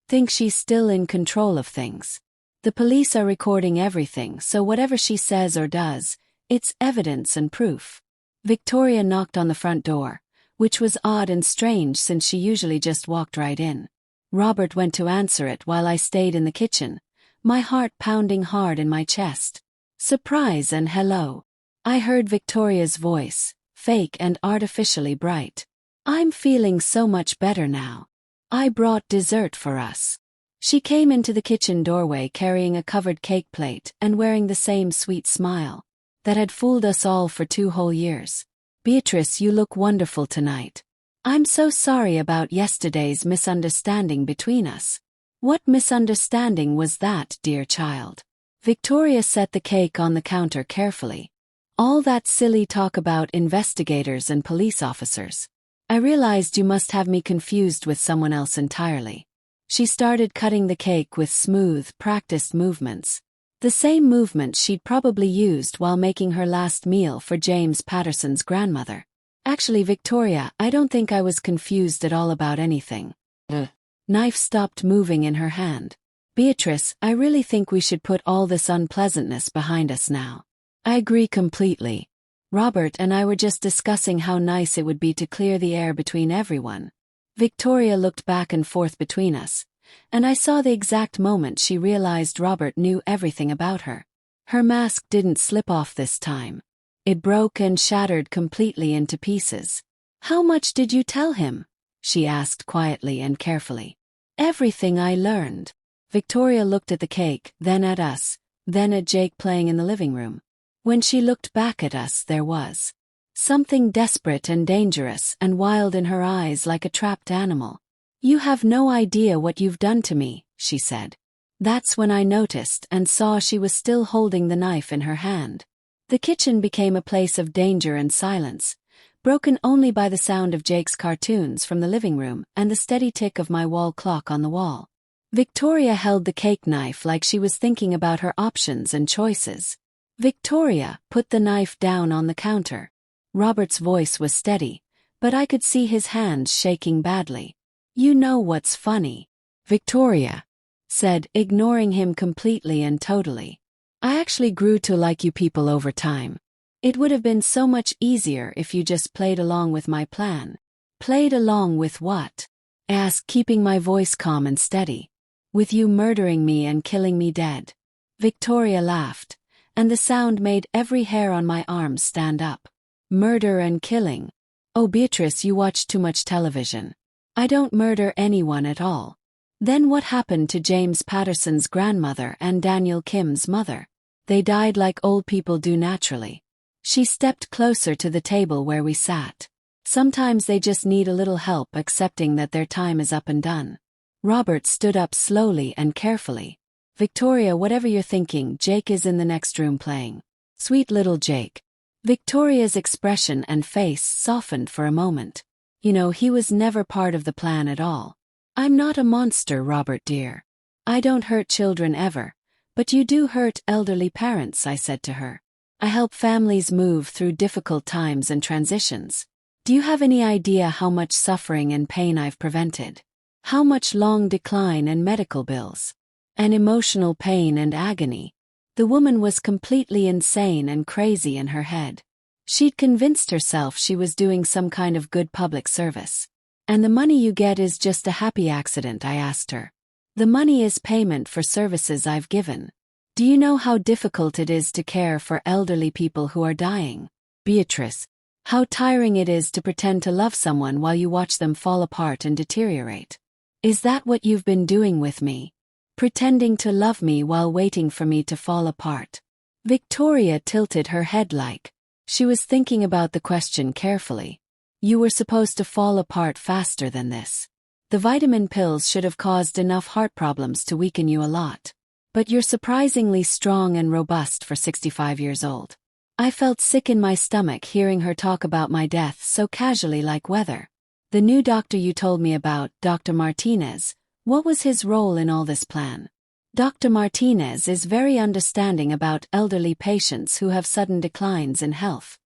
[SPEAKER 1] Think she's still in control of things. The police are recording everything, so whatever she says or does, it's evidence and proof. Victoria knocked on the front door, which was odd and strange since she usually just walked right in. Robert went to answer it while I stayed in the kitchen, my heart pounding hard in my chest. "Surprise and hello." I heard Victoria's voice, fake and artificially bright. "I'm feeling so much better now. I brought dessert for us." She came into the kitchen doorway carrying a covered cake plate and wearing the same sweet smile that had fooled us all for 2 whole years. "Beatrice, you look wonderful tonight. I'm so sorry about yesterday's misunderstanding between us." "What misunderstanding was that, dear child?" Victoria set the cake on the counter carefully. "All that silly talk about investigators and police officers. I realized you must have me confused with someone else entirely." She started cutting the cake with smooth, practiced movements. The same movements she'd probably used while making her last meal for James Patterson's grandmother. "Actually, Victoria, I don't think I was confused at all about anything." The knife stopped moving in her hand. "Beatrice, I really think we should put all this unpleasantness behind us now." "I agree completely. Robert and I were just discussing how nice it would be to clear the air between everyone." Victoria looked back and forth between us, and I saw the exact moment she realized Robert knew everything about her. Her mask didn't slip off this time. It broke and shattered completely into pieces. "How much did you tell him?" she asked quietly and carefully. Everything I learned. Victoria looked at the cake, then at us, then at Jake playing in the living room. When she looked back at us, there was something desperate and dangerous and wild in her eyes, like a trapped animal. You have no idea what you've done to me, she said. That's when I noticed and saw she was still holding the knife in her hand. The kitchen became a place of danger and silence, broken only by the sound of Jake's cartoons from the living room and the steady tick of my wall clock on the wall. Victoria held the cake knife like she was thinking about her options and choices. Victoria put the knife down on the counter. Robert's voice was steady, but I could see his hands shaking badly. You know what's funny? Victoria said, ignoring him completely and totally. I actually grew to like you people over time. It would have been so much easier if you just played along with my plan. Played along with what? I asked, keeping my voice calm and steady. With you murdering me and killing me dead. Victoria laughed, and the sound made every hair on my arms stand up. Murder and killing. Oh, Beatrice, you watch too much television. I don't murder anyone at all. Then what happened to James Patterson's grandmother and Daniel Kim's mother? They died like old people do naturally. She stepped closer to the table where we sat. Sometimes they just need a little help accepting that their time is up and done. Robert stood up slowly and carefully. Victoria, whatever you're thinking, Jake is in the next room playing. Sweet little Jake. Victoria's expression and face softened for a moment. You know, he was never part of the plan at all. I'm not a monster, Robert dear. I don't hurt children ever, but you do hurt elderly parents, I said to her. I help families move through difficult times and transitions. Do you have any idea how much suffering and pain I've prevented? How much long decline and medical bills? And emotional pain and agony? The woman was completely insane and crazy in her head. She'd convinced herself she was doing some kind of good public service. And the money you get is just a happy accident, I asked her. The money is payment for services I've given. Do you know how difficult it is to care for elderly people who are dying? Beatrice, how tiring it is to pretend to love someone while you watch them fall apart and deteriorate. Is that what you've been doing with me? Pretending to love me while waiting for me to fall apart? Victoria tilted her head like she was thinking about the question carefully. You were supposed to fall apart faster than this. The vitamin pills should have caused enough heart problems to weaken you a lot. But you're surprisingly strong and robust for 65 years old. I felt sick in my stomach hearing her talk about my death so casually, like weather. The new doctor you told me about, Dr. Martinez, what was his role in all this plan? Dr. Martinez is very understanding about elderly patients who have sudden declines in health.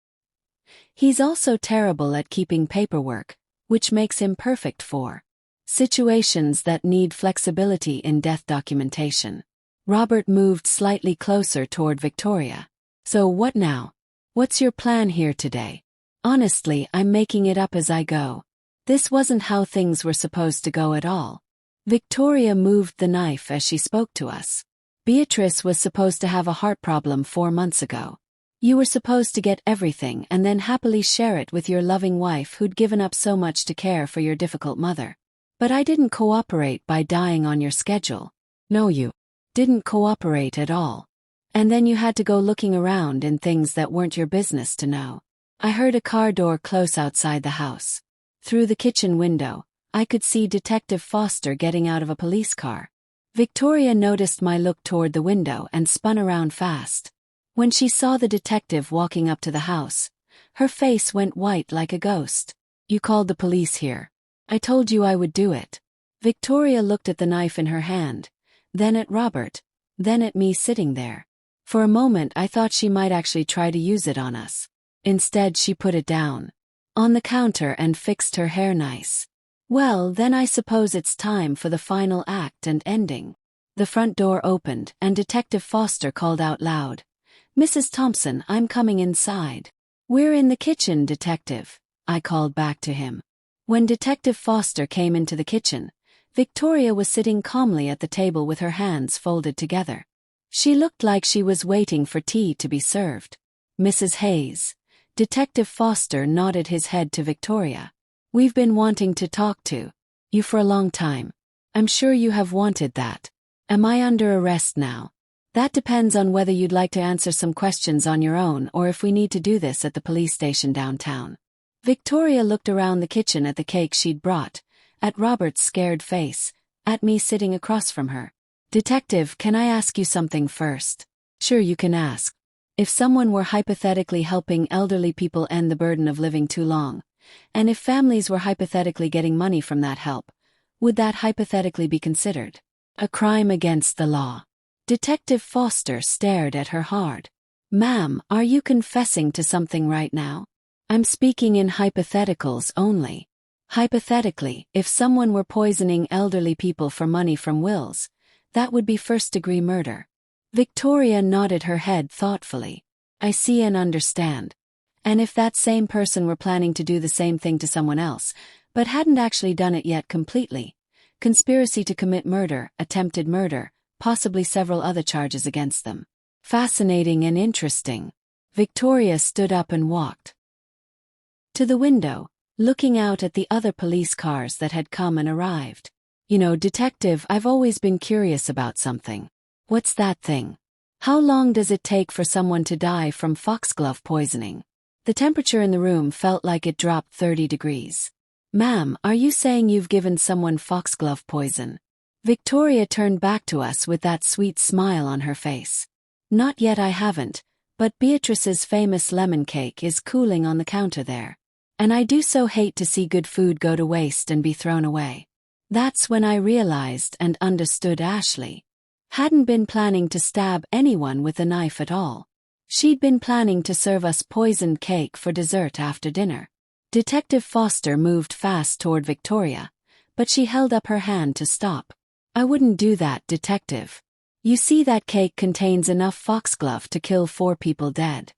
[SPEAKER 1] He's also terrible at keeping paperwork, which makes him perfect for situations that need flexibility in death documentation. Robert moved slightly closer toward Victoria. So what now? What's your plan here today? Honestly, I'm making it up as I go. This wasn't how things were supposed to go at all. Victoria moved the knife as she spoke to us. Beatrice was supposed to have a heart problem 4 months ago. You were supposed to get everything and then happily share it with your loving wife who'd given up so much to care for your difficult mother. But I didn't cooperate by dying on your schedule. No, you didn't cooperate at all. And then you had to go looking around in things that weren't your business to know. I heard a car door close outside the house. Through the kitchen window, I could see Detective Foster getting out of a police car. Victoria noticed my look toward the window and spun around fast. When she saw the detective walking up to the house, her face went white like a ghost. You called the police here. I told you I would do it. Victoria looked at the knife in her hand, then at Robert, then at me sitting there. For a moment I thought she might actually try to use it on us. Instead she put it down on the counter and fixed her hair nice. Well, then I suppose it's time for the final act and ending. The front door opened and Detective Foster called out loud, Mrs. Thompson, I'm coming inside. We're in the kitchen, Detective, I called back to him. When Detective Foster came into the kitchen, Victoria was sitting calmly at the table with her hands folded together. She looked like she was waiting for tea to be served. Mrs. Hayes. Detective Foster nodded his head to Victoria. We've been wanting to talk to you for a long time. I'm sure you have wanted that. Am I under arrest now? That depends on whether you'd like to answer some questions on your own or if we need to do this at the police station downtown. Victoria looked around the kitchen at the cake she'd brought, at Robert's scared face, at me sitting across from her. Detective, can I ask you something first? Sure, you can ask. If someone were hypothetically helping elderly people end the burden of living too long, and if families were hypothetically getting money from that help, would that hypothetically be considered a crime against the law? Detective Foster stared at her hard. Ma'am, are you confessing to something right now? I'm speaking in hypotheticals only. Hypothetically, if someone were poisoning elderly people for money from wills, that would be first-degree murder. Victoria nodded her head thoughtfully. I see and understand. And if that same person were planning to do the same thing to someone else, but hadn't actually done it yet completely, conspiracy to commit murder, attempted murder, possibly several other charges against them. Fascinating and interesting. Victoria stood up and walked to the window, looking out at the other police cars that had come and arrived. You know, Detective, I've always been curious about something. What's that thing? How long does it take for someone to die from foxglove poisoning? The temperature in the room felt like it dropped 30 degrees. Ma'am, are you saying you've given someone foxglove poison? Victoria turned back to us with that sweet smile on her face. Not yet, I haven't, but Beatrice's famous lemon cake is cooling on the counter there. And I do so hate to see good food go to waste and be thrown away. That's when I realized and understood Ashley hadn't been planning to stab anyone with a knife at all. She'd been planning to serve us poisoned cake for dessert after dinner. Detective Foster moved fast toward Victoria, but she held up her hand to stop. I wouldn't do that, Detective. You see, that cake contains enough foxglove to kill 4 people dead.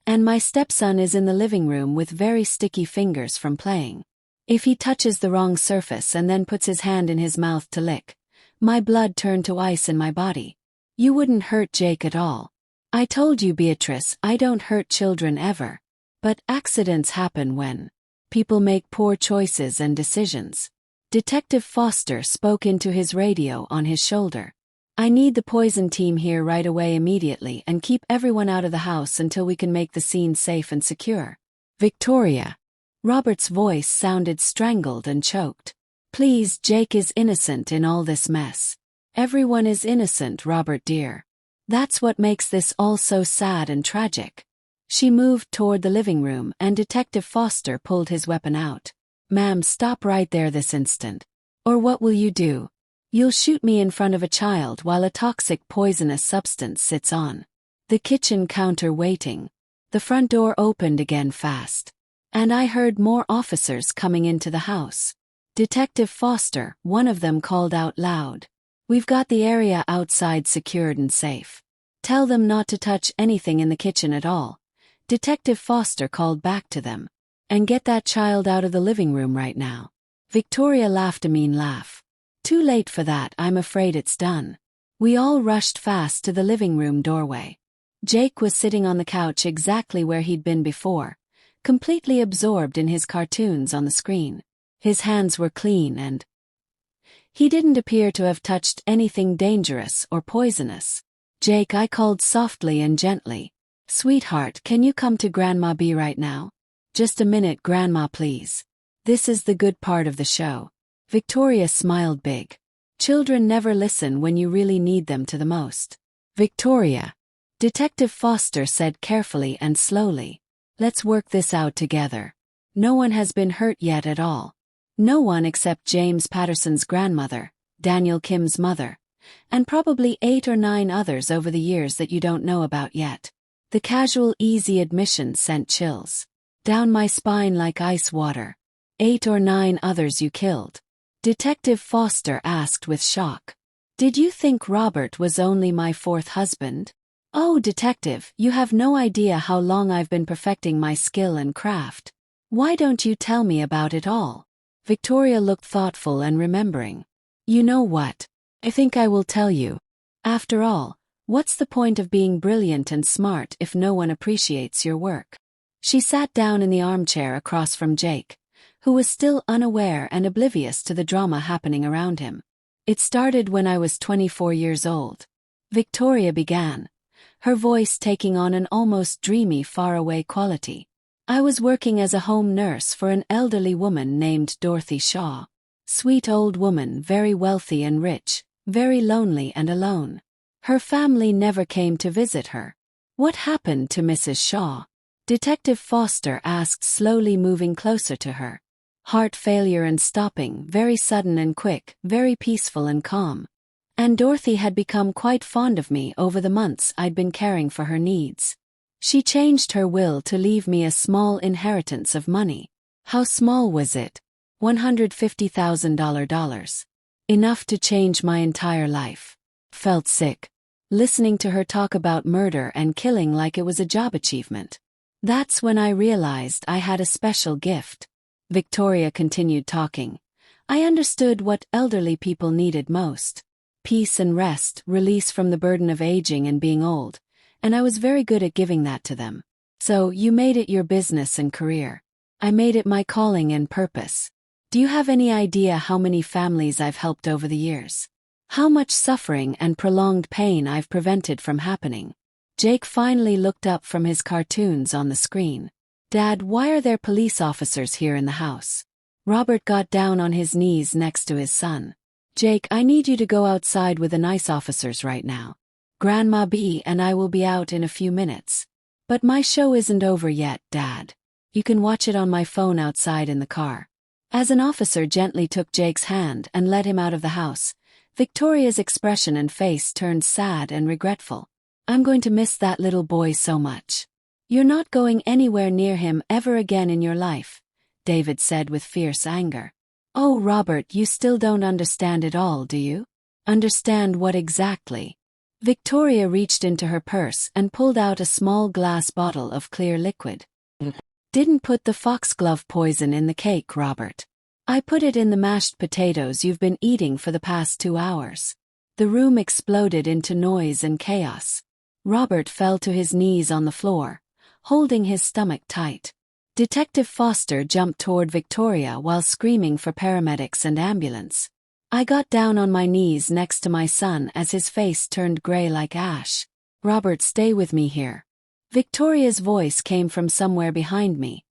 [SPEAKER 1] And my stepson is in the living room with very sticky fingers from playing. If he touches the wrong surface and then puts his hand in his mouth to lick, my blood turned to ice in my body. You wouldn't hurt Jake at all. I told you, Beatrice, I don't hurt children ever. But accidents happen when people make poor choices and decisions. Detective Foster spoke into his radio on his shoulder. I need the poison team here right away, immediately, and keep everyone out of the house until we can make the scene safe and secure. Victoria. Robert's voice sounded strangled and choked. Please, Jake is innocent in all this mess. Everyone is innocent, Robert dear. That's what makes this all so sad and tragic. She moved toward the living room and Detective Foster pulled his weapon out. Ma'am, stop right there this instant. Or what will you do? You'll shoot me in front of a child while a toxic poisonous substance sits on the kitchen counter waiting. The front door opened again fast. And I heard more officers coming into the house. Detective Foster, one of them, called out loud. We've got the area outside secured and safe. Tell them not to touch anything in the kitchen at all. Detective Foster called back to them. And get that child out of the living room right now. Victoria laughed a mean laugh. Too late for that, I'm afraid it's done. We all rushed fast to the living room doorway. Jake was sitting on the couch exactly where he'd been before, completely absorbed in his cartoons on the screen. His hands were clean and he didn't appear to have touched anything dangerous or poisonous. Jake, I called softly and gently. Sweetheart, can you come to Grandma B right now? Just a minute, Grandma, please. This is the good part of the show. Victoria smiled big. Children never listen when you really need them to the most. Victoria. Detective Foster said carefully and slowly. Let's work this out together. No one has been hurt yet at all. No one except James Patterson's grandmother, Daniel Kim's mother, and probably 8 or 9 others over the years that you don't know about yet. The casual, easy admission sent chills down my spine like ice water. 8 or 9 others you killed? Detective Foster asked with shock. Did you think Robert was only my 4th husband? Oh, Detective, you have no idea how long I've been perfecting my skill and craft. Why don't you tell me about it all? Victoria looked thoughtful and remembering. You know what? I think I will tell you. After all, what's the point of being brilliant and smart if no one appreciates your work? She sat down in the armchair across from Jake, who was still unaware and oblivious to the drama happening around him. It started when I was 24 years old. Victoria began, her voice taking on an almost dreamy faraway quality. I was working as a home nurse for an elderly woman named Dorothy Shaw. Sweet old woman, very wealthy and rich, very lonely and alone. Her family never came to visit her. What happened to Mrs. Shaw? Detective Foster asked, slowly moving closer to her. Heart failure and stopping, very sudden and quick, very peaceful and calm. And Dorothy had become quite fond of me over the months I'd been caring for her needs. She changed her will to leave me a small inheritance of money. How small was it? $150,000. Enough to change my entire life. Felt sick. Listening to her talk about murder and killing like it was a job achievement. That's when I realized I had a special gift. Victoria continued talking. I understood what elderly people needed most. Peace and rest, release from the burden of aging and being old, and I was very good at giving that to them. So, you made it your business and career. I made it my calling and purpose. Do you have any idea how many families I've helped over the years? How much suffering and prolonged pain I've prevented from happening? Jake finally looked up from his cartoons on the screen. Dad, why are there police officers here in the house? Robert got down on his knees next to his son. Jake, I need you to go outside with the nice officers right now. Grandma B and I will be out in a few minutes. But my show isn't over yet, Dad. You can watch it on my phone outside in the car. As an officer gently took Jake's hand and led him out of the house, Victoria's expression and face turned sad and regretful. I'm going to miss that little boy so much. You're not going anywhere near him ever again in your life, David said with fierce anger. Oh, Robert, you still don't understand it all, do you? Understand what exactly? Victoria reached into her purse and pulled out a small glass bottle of clear liquid. Didn't put the foxglove poison in the cake, Robert. I put it in the mashed potatoes you've been eating for the past 2 hours. The room exploded into noise and chaos. Robert fell to his knees on the floor, holding his stomach tight. Detective Foster jumped toward Victoria while screaming for paramedics and ambulance. I got down on my knees next to my son as his face turned gray like ash. Robert, stay with me here. Victoria's voice came from somewhere behind me,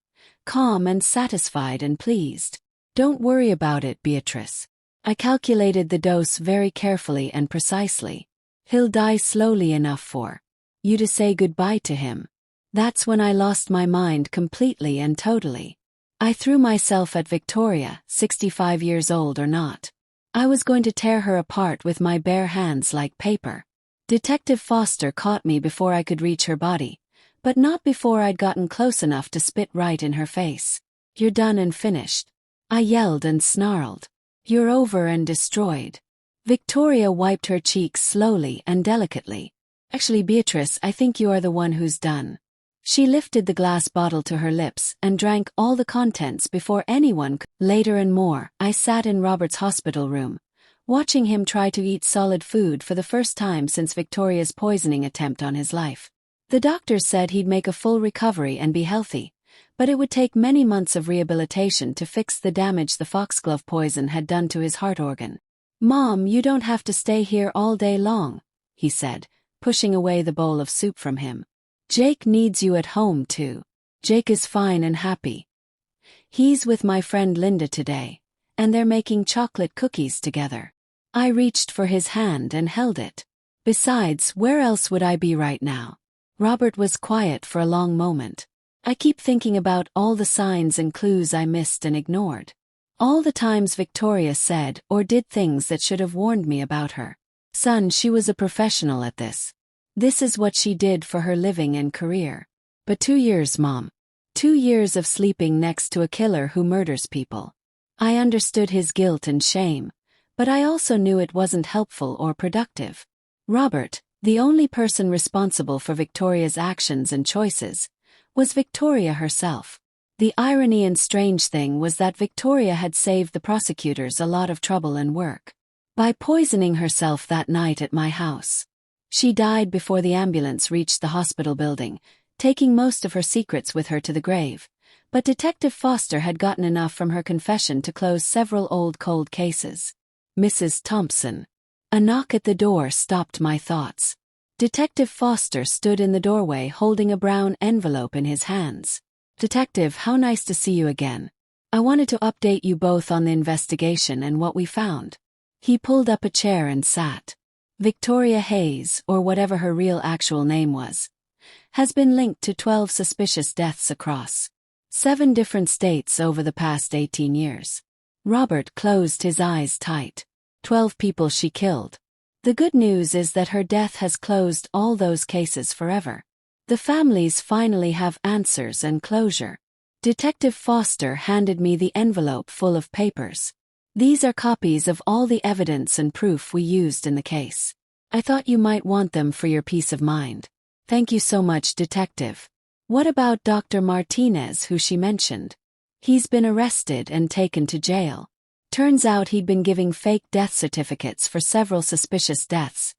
[SPEAKER 1] calm and satisfied and pleased. Don't worry about it, Beatrice. I calculated the dose very carefully and precisely. He'll die slowly enough for you to say goodbye to him. That's when I lost my mind completely and totally. I threw myself at Victoria, 65 years old or not. I was going to tear her apart with my bare hands like paper. Detective Foster caught me before I could reach her body, but not before I'd gotten close enough to spit right in her face. You're done and finished. I yelled and snarled. You're over and destroyed. Victoria wiped her cheeks slowly and delicately. Actually, Beatrice, I think you are the one who's done. She lifted the glass bottle to her lips and drank all the contents before anyone could. Later and more, I sat in Robert's hospital room, watching him try to eat solid food for the first time since Victoria's poisoning attempt on his life. The doctors said he'd make a full recovery and be healthy, but it would take many months of rehabilitation to fix the damage the foxglove poison had done to his heart organ. Mom, you don't have to stay here all day long, he said, pushing away the bowl of soup from him. Jake needs you at home too. Jake is fine and happy. He's with my friend Linda today, and they're making chocolate cookies together. I reached for his hand and held it. Besides, where else would I be right now? Robert was quiet for a long moment. I keep thinking about all the signs and clues I missed and ignored. All the times Victoria said or did things that should have warned me about her. Son, she was a professional at this. This is what she did for her living and career. But 2 years, Mom. 2 years of sleeping next to a killer who murders people. I understood his guilt and shame, but I also knew it wasn't helpful or productive. Robert, the only person responsible for Victoria's actions and choices, was Victoria herself. The irony and strange thing was that Victoria had saved the prosecutors a lot of trouble and work by poisoning herself that night at my house. She died before the ambulance reached the hospital building, taking most of her secrets with her to the grave, but Detective Foster had gotten enough from her confession to close several old cold cases. Mrs. Thompson. A knock at the door stopped my thoughts. Detective Foster stood in the doorway holding a brown envelope in his hands. "Detective, how nice to see you again. I wanted to update you both on the investigation and what we found." He pulled up a chair and sat. "Victoria Hayes, or whatever her real actual name was, has been linked to 12 suspicious deaths across 7 different states over the past 18 years. Robert closed his eyes tight. 12 people she killed. The good news is that her death has closed all those cases forever. The families finally have answers and closure." Detective Foster handed me the envelope full of papers. "These are copies of all the evidence and proof we used in the case. I thought you might want them for your peace of mind." "Thank you so much, Detective. What about Dr. Martinez, who she mentioned?" "He's been arrested and taken to jail. Turns out he'd been giving fake death certificates for several suspicious deaths,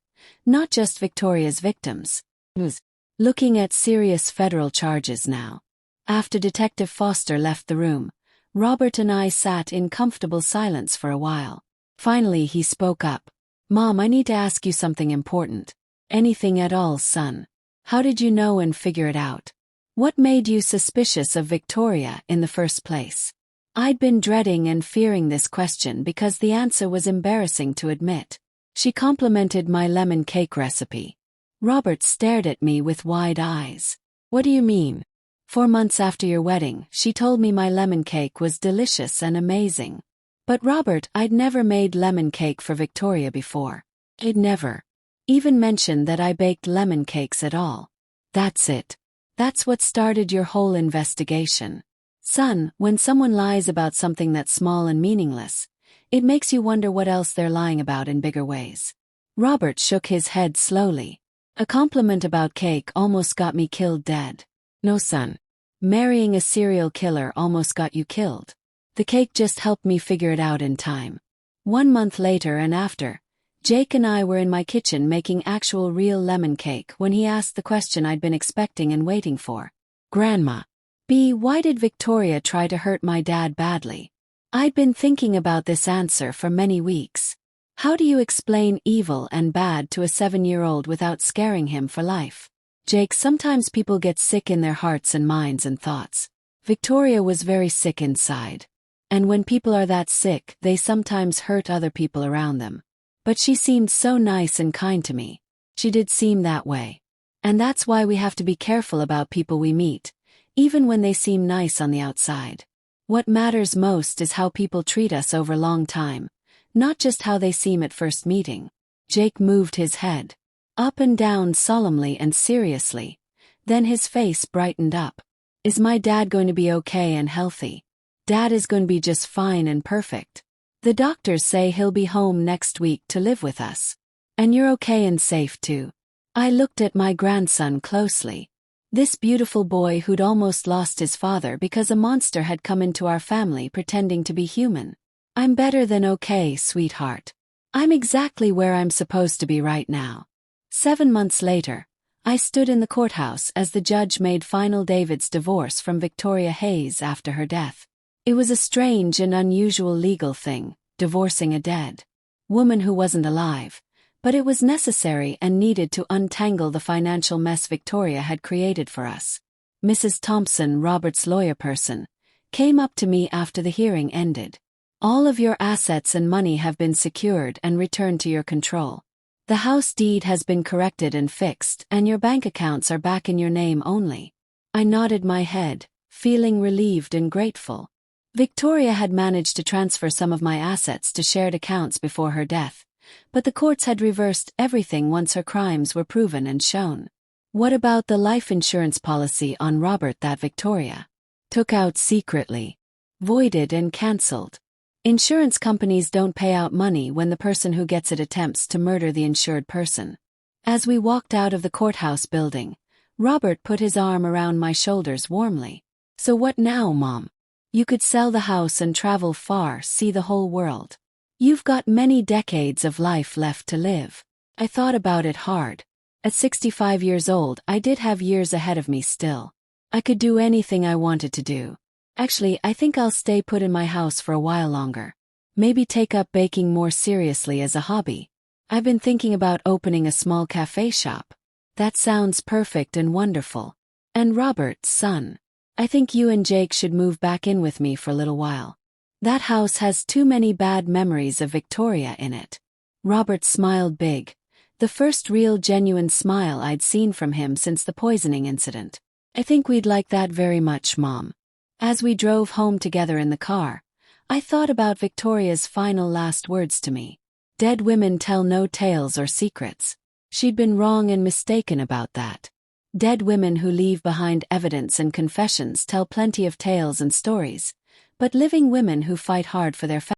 [SPEAKER 1] not just Victoria's victims. Who's looking at serious federal charges now." After Detective Foster left the room, Robert and I sat in comfortable silence for a while. Finally he spoke up. "Mom, I need to ask you something important." "Anything at all, son. How did you know and figure it out? What made you suspicious of Victoria in the first place?" I'd been dreading and fearing this question because the answer was embarrassing to admit. She complimented my lemon cake recipe. Robert stared at me with wide eyes. "What do you mean?" 4 months after your wedding, she told me my lemon cake was delicious and amazing." "But Robert, I'd never made lemon cake for Victoria before. I'd never even mentioned that I baked lemon cakes at all." "That's it. That's what started your whole investigation. Son, when someone lies about something that's small and meaningless, it makes you wonder what else they're lying about in bigger ways." Robert shook his head slowly. "A compliment about cake almost got me killed dead. No, son. Marrying a serial killer almost got you killed. The cake just helped me figure it out in time." 1 month later and after, Jake and I were in my kitchen making actual real lemon cake when he asked the question I'd been expecting and waiting for. "Grandma, why did Victoria try to hurt my dad badly?" I'd been thinking about this answer for many weeks. How do you explain evil and bad to a 7-year-old without scaring him for life? "Jake, sometimes people get sick in their hearts and minds and thoughts. Victoria was very sick inside. And when people are that sick, they sometimes hurt other people around them. But she seemed so nice and kind to me. She did seem that way. And that's why we have to be careful about people we meet, even when they seem nice on the outside. What matters most is how people treat us over a long time, not just how they seem at first meeting." Jake moved his head up and down solemnly and seriously. Then his face brightened up. "Is my dad going to be okay and healthy?" "Dad is going to be just fine and perfect. The doctors say he'll be home next week to live with us. And you're okay and safe too." I looked at my grandson closely. This beautiful boy who'd almost lost his father because a monster had come into our family pretending to be human. "I'm better than okay, sweetheart. I'm exactly where I'm supposed to be right now." 7 months later, I stood in the courthouse as the judge made final David's divorce from Victoria Hayes after her death. It was a strange and unusual legal thing, divorcing a dead woman who wasn't alive, but it was necessary and needed to untangle the financial mess Victoria had created for us. Mrs. Thompson, Robert's lawyer person, came up to me after the hearing ended. "All of your assets and money have been secured and returned to your control. The house deed has been corrected and fixed, and your bank accounts are back in your name only." I nodded my head, feeling relieved and grateful. Victoria had managed to transfer some of my assets to shared accounts before her death, but the courts had reversed everything once her crimes were proven and shown. What about the life insurance policy on Robert that Victoria took out secretly, voided and cancelled? Insurance companies don't pay out money when the person who gets it attempts to murder the insured person. As we walked out of the courthouse building, Robert put his arm around my shoulders warmly. "So what now, Mom? You could sell the house and travel far, see the whole world. You've got many decades of life left to live." I thought about it hard. At 65 years old, I did have years ahead of me still. I could do anything I wanted to do. Actually, I think I'll stay put in my house for a while longer. Maybe take up baking more seriously as a hobby. I've been thinking about opening a small cafe shop. That sounds perfect and wonderful. And Robert, son, I think you and Jake should move back in with me for a little while. That house has too many bad memories of Victoria in it. Robert smiled big, the first real genuine smile I'd seen from him since the poisoning incident. I think we'd like that very much, Mom. As we drove home together in the car, I thought about Victoria's final last words to me. Dead women tell no tales or secrets. She'd been wrong and mistaken about that. Dead women who leave behind evidence and confessions tell plenty of tales and stories, but living women who fight hard for their